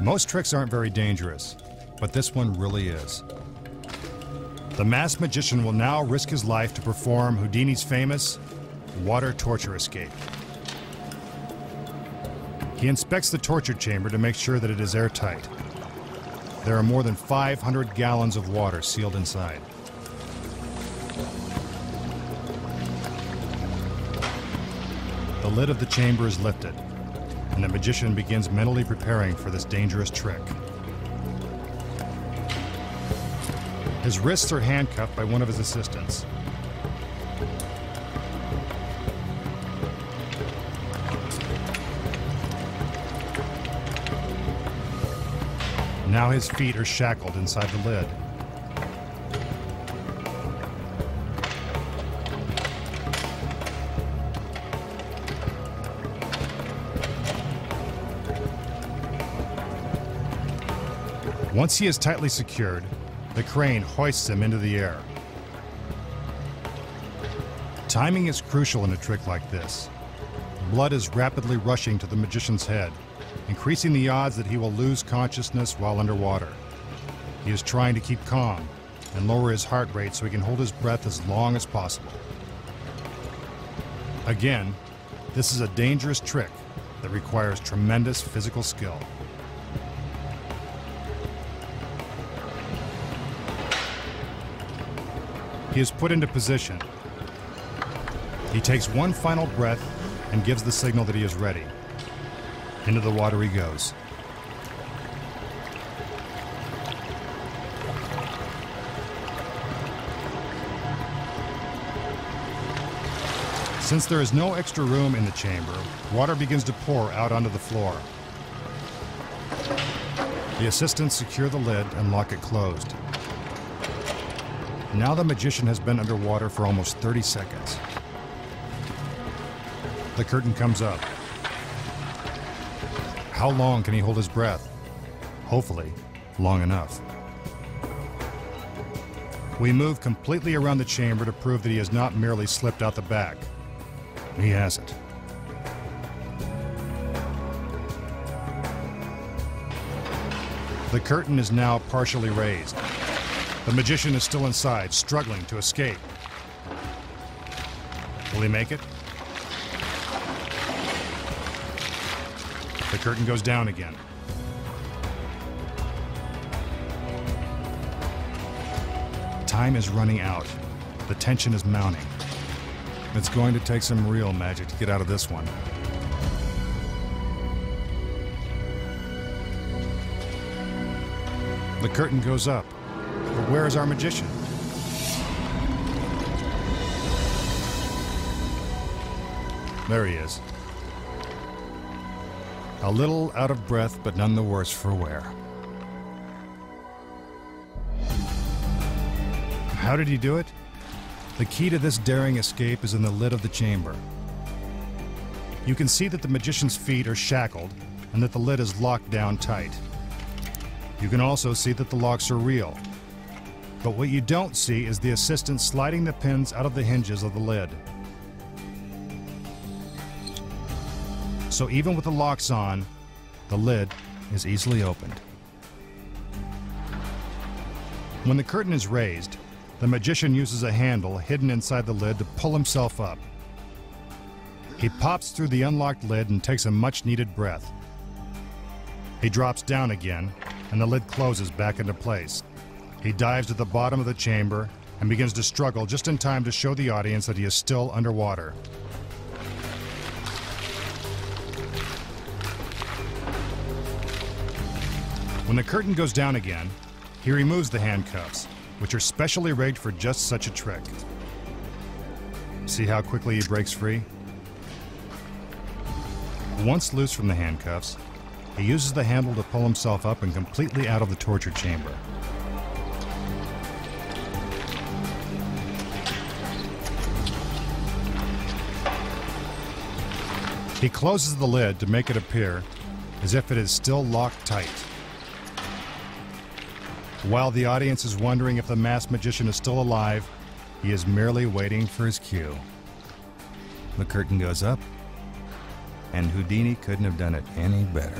Most tricks aren't very dangerous, but this one really is. The masked magician will now risk his life to perform Houdini's famous water torture escape. He inspects the torture chamber to make sure that it is airtight. There are more than 500 gallons of water sealed inside. The lid of the chamber is lifted, and the magician begins mentally preparing for this dangerous trick. His wrists are handcuffed by one of his assistants. Now his feet are shackled inside the lid. Once he is tightly secured, the crane hoists him into the air. Timing is crucial in a trick like this. Blood is rapidly rushing to the magician's head, increasing the odds that he will lose consciousness while underwater. He is trying to keep calm and lower his heart rate so he can hold his breath as long as possible. Again, this is a dangerous trick that requires tremendous physical skill. He is put into position. He takes one final breath and gives the signal that he is ready. Into the water he goes. Since there is no extra room in the chamber, water begins to pour out onto the floor. The assistants secure the lid and lock it closed. Now the magician has been underwater for almost 30 seconds. The curtain comes up. How long can he hold his breath? Hopefully, long enough. We move completely around the chamber to prove that he has not merely slipped out the back. He hasn't. The curtain is now partially raised. The magician is still inside, struggling to escape. Will he make it? The curtain goes down again. Time is running out. The tension is mounting. It's going to take some real magic to get out of this one. The curtain goes up. But where is our magician? There he is. A little out of breath, but none the worse for wear. How did he do it? The key to this daring escape is in the lid of the chamber. You can see that the magician's feet are shackled and that the lid is locked down tight. You can also see that the locks are real. But what you don't see is the assistant sliding the pins out of the hinges of the lid. So even with the locks on, the lid is easily opened. When the curtain is raised, the magician uses a handle hidden inside the lid to pull himself up. He pops through the unlocked lid and takes a much-needed breath. He drops down again, and the lid closes back into place. He dives to the bottom of the chamber and begins to struggle just in time to show the audience that he is still underwater. When the curtain goes down again, he removes the handcuffs, which are specially rigged for just such a trick. See how quickly he breaks free? Once loose from the handcuffs, he uses the handle to pull himself up and completely out of the torture chamber. He closes the lid to make it appear as if it is still locked tight. While the audience is wondering if the masked magician is still alive, he is merely waiting for his cue. The curtain goes up, and Houdini couldn't have done it any better.